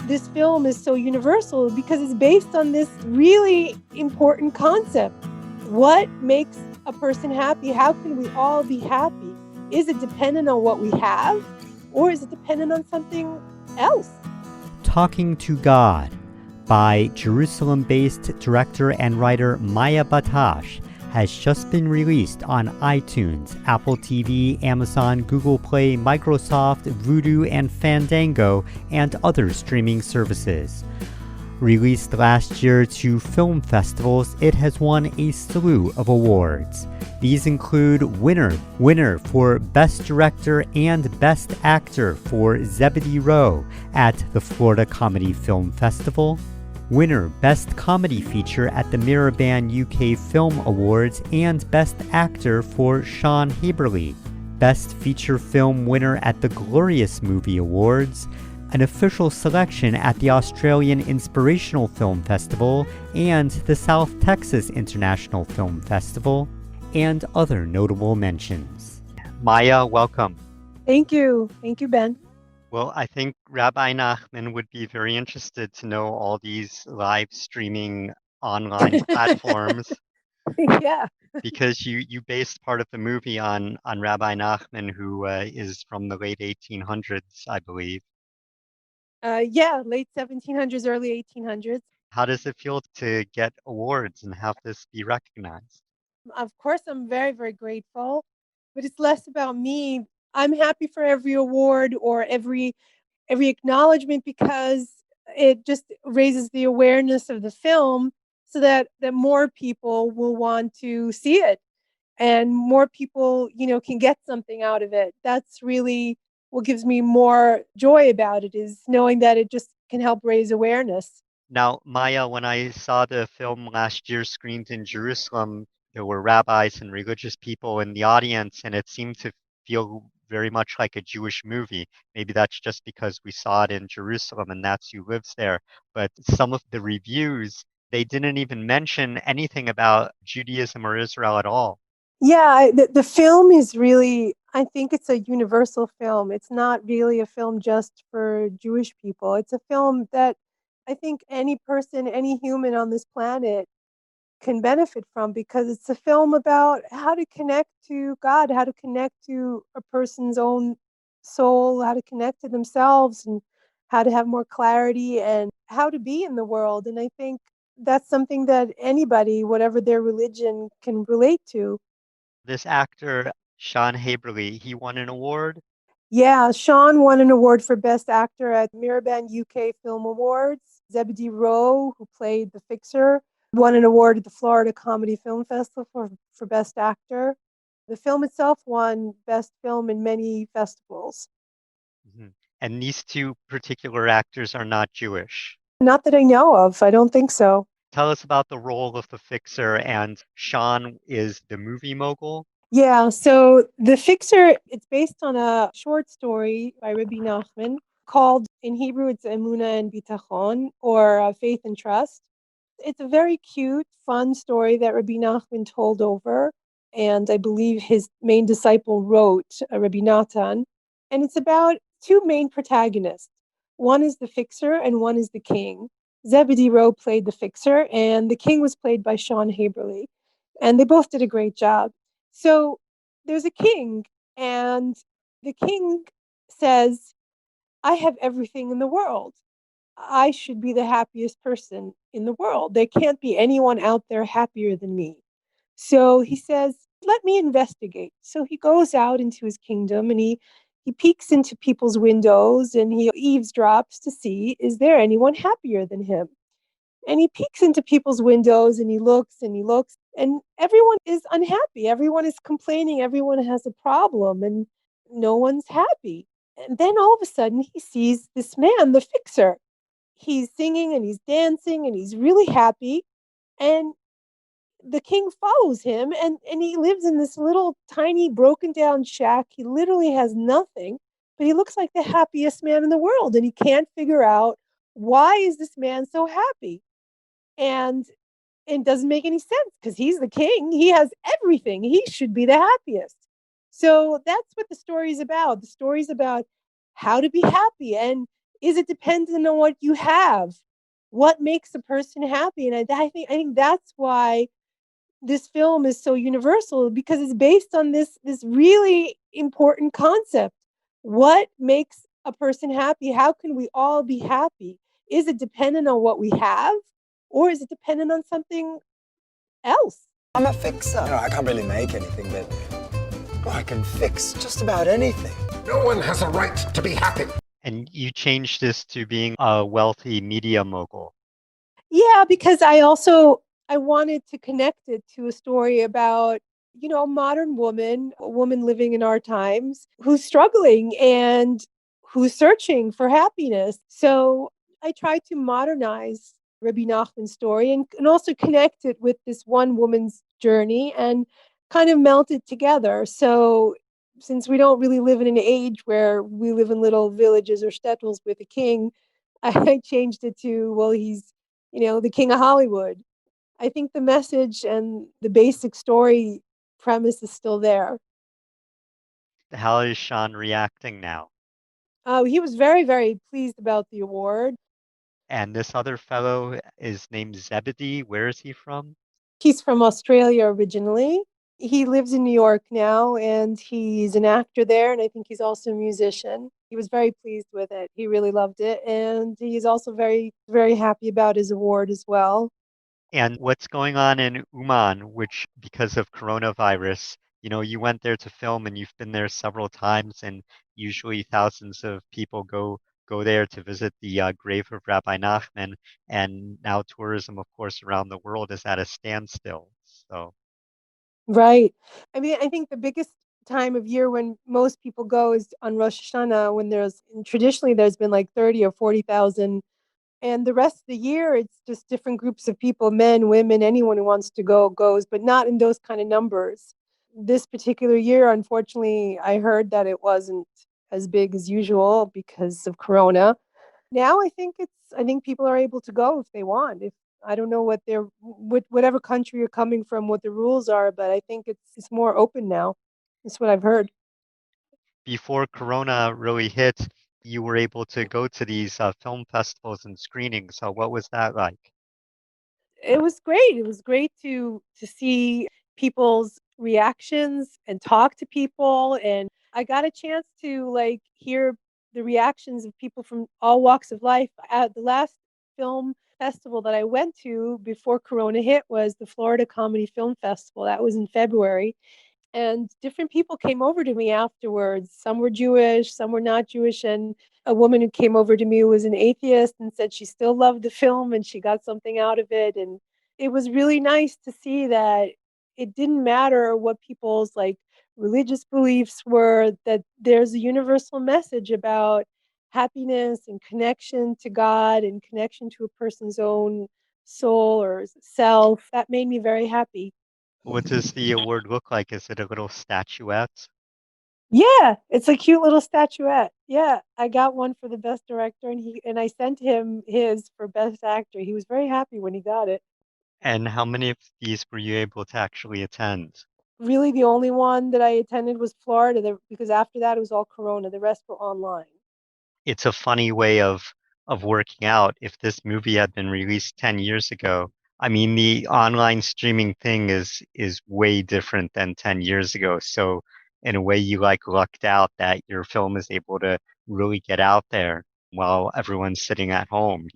this film is so universal because it's based on this really important concept. What makes a person happy? How can we all be happy? Is it dependent on what we have, or is it dependent on something else? Talking to God by Jerusalem-based director and writer Maya Batash has just been released on iTunes, Apple TV, Amazon, Google Play, Microsoft, Vudu, and Fandango, and other streaming services. Released last year to film festivals, it has won a slew of awards. These include winner for Best Director and Best Actor for Zebedee Rowe at the Florida Comedy Film Festival, winner Best Comedy Feature at the Miraban UK Film Awards, and Best Actor for Sean Haberly, Best Feature Film winner at the Glorious Movie Awards, an official selection at the Australian Inspirational Film Festival and the South Texas International Film Festival, and other notable mentions. Maya, welcome. Thank you. Thank you, Ben. Well, I think Rabbi Nachman would be very interested to know all these live streaming online platforms. Yeah. Because you based part of the movie on Rabbi Nachman, who is from the late 1800s, I believe. Yeah, late 1700s, early 1800s. How does it feel to get awards and have this be recognized? Of course, I'm very, very grateful, but it's less about me. I'm happy for every award or every acknowledgement because it just raises the awareness of the film so that more people will want to see it and more people, can get something out of it. That's really what gives me more joy about it, is knowing that it just can help raise awareness. Now, Maya, when I saw the film last year screened in Jerusalem, there were rabbis and religious people in the audience, and it seemed to feel very much like a Jewish movie. Maybe that's just because we saw it in Jerusalem and that's who lives there. But some of the reviews, they didn't even mention anything about Judaism or Israel at all. Yeah, the film is really, I think it's a universal film. It's not really a film just for Jewish people. It's a film that I think any person, any human on this planet can benefit from, because it's a film about how to connect to God, how to connect to a person's own soul, how to connect to themselves, and how to have more clarity and how to be in the world. And I think that's something that anybody, whatever their religion, can relate to. This actor, Sean Haberly, he won an award. Yeah, Sean won an award for Best Actor at Miraban UK Film Awards. Zebedee Rowe, who played the fixer, won an award at the Florida Comedy Film Festival for Best Actor. The film itself won Best Film in many festivals. Mm-hmm. And these two particular actors are not Jewish. Not that I know of. I don't think so. Tell us about the role of the fixer, and Sean is the movie mogul. Yeah, so The Fixer, it's based on a short story by Rabbi Nachman called, in Hebrew, it's Emunah and Bitachon, or Faith and Trust. It's a very cute, fun story that Rabbi Nachman told over, and I believe his main disciple wrote, Rabbi Natan. And it's about two main protagonists. One is the fixer and one is the king. Zebedee Rowe played the fixer, and the king was played by Sean Haberly. And they both did a great job. So there's a king, and the king says, I have everything in the world. I should be the happiest person in the world. There can't be anyone out there happier than me. So he says, let me investigate. So he goes out into his kingdom and he peeks into people's windows and he eavesdrops to see, is there anyone happier than him? And he peeks into people's windows and he looks and he looks, and everyone is unhappy. Everyone is complaining. Everyone has a problem and no one's happy. And then all of a sudden he sees this man, the fixer. He's singing and he's dancing and he's really happy. And the king follows him, and he lives in this little tiny broken down shack. He literally has nothing, but he looks like the happiest man in the world. And he can't figure out, why is this man so happy? And it doesn't make any sense because he's the king. He has everything. He should be the happiest. So that's what the story is about. The story is about how to be happy. And Is it dependent on what you have? What makes a person happy? And I think that's why this film is so universal, because it's based on this really important concept. What makes a person happy? How can we all be happy? Is it dependent on what we have, or is it dependent on something else? I'm a fixer. I can't really make anything, but I can fix just about anything. No one has a right to be happy. And you changed this to being a wealthy media mogul. Yeah, because I wanted to connect it to a story about, a modern woman, a woman living in our times who's struggling and who's searching for happiness. So I tried to modernize Rabbi Nachman's story, and also connect it with this one woman's journey and kind of melt it together. So since we don't really live in an age where we live in little villages or shtetls with a king, I changed it to, well, he's, the king of Hollywood. I think the message and the basic story premise is still there. How is Sean reacting now? He was very, very pleased about the award. And this other fellow is named Zebedee. Where is he from? He's from Australia originally. He lives in New York now, and he's an actor there, and I think he's also a musician. He was very pleased with it. He really loved it, and he's also very, very happy about his award as well. And what's going on in Uman, which because of coronavirus, you went there to film and you've been there several times, and usually thousands of people go there to visit the grave of Rabbi Nachman, and now tourism, of course, around the world is at a standstill. So Right. I mean, I think the biggest time of year when most people go is on Rosh Hashanah, when traditionally there's been like 30 or 40,000. And the rest of the year, it's just different groups of people, men, women, anyone who wants to go goes, but not in those kind of numbers. This particular year, unfortunately, I heard that it wasn't as big as usual because of Corona. Now I think people are able to go if they want. If I don't know whatever country you're coming from, what the rules are, but I think it's more open now. That's what I've heard. before Corona really hit, you were able to go to these film festivals and screenings. So what was that like? It was great. It was great to see people's reactions and talk to people, and I got a chance to like hear the reactions of people from all walks of life. At the last film festival that I went to before Corona hit was the Florida Comedy Film Festival. That was in February, and different people came over to me afterwards. Some were Jewish, some were not Jewish. And a woman who came over to me was an atheist and said she still loved the film and she got something out of it. And it was really nice to see that it didn't matter what people's like religious beliefs were, that there's a universal message about happiness and connection to God and connection to a person's own soul or self. That made me very happy. What does the award look like? Is it a little statuette? Yeah, it's a cute little statuette. Yeah, I got one for the best director, and I sent him his for best actor. He was very happy when he got it. And how many of these were you able to actually attend? Really, the only one that I attended was Florida, because after that it was all Corona. The rest were online. It's a funny way of working out. If this movie had been released 10 years ago, I mean, the online streaming thing is way different than 10 years ago. So in a way, you like lucked out that your film is able to really get out there while everyone's sitting at home.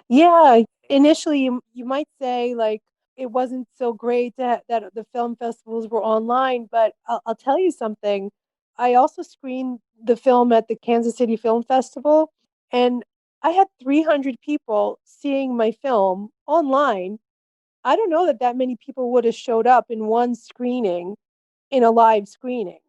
Yeah, initially you might say like it wasn't so great that the film festivals were online, but I'll tell you something. I also screened the film at the Kansas City Film Festival, and I had 300 people seeing my film online. I don't know that many people would have showed up in one screening, in a live screening.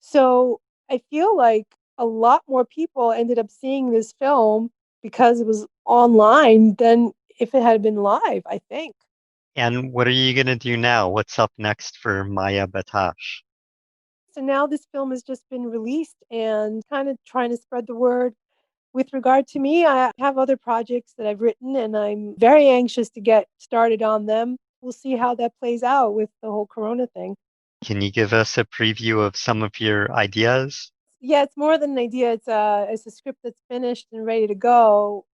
So I feel like a lot more people ended up seeing this film because it was online than if it had been live, I think. And what are you going to do now? What's up next for Maya Batash? So now this film has just been released and kind of trying to spread the word. With regard to me, I have other projects that I've written and I'm very anxious to get started on them. We'll see how that plays out with the whole Corona thing. Can you give us a preview of some of your ideas? Yeah, it's more than an idea. It's a script that's finished and ready to go.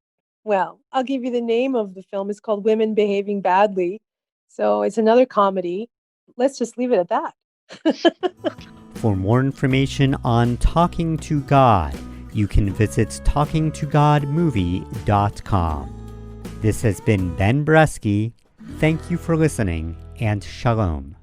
Well, I'll give you the name of the film. It's called Women Behaving Badly. So it's another comedy. Let's just leave it at that. For more information on Talking to God, you can visit talkingtogodmovie.com. This has been Ben Bresky. Thank you for listening, and shalom.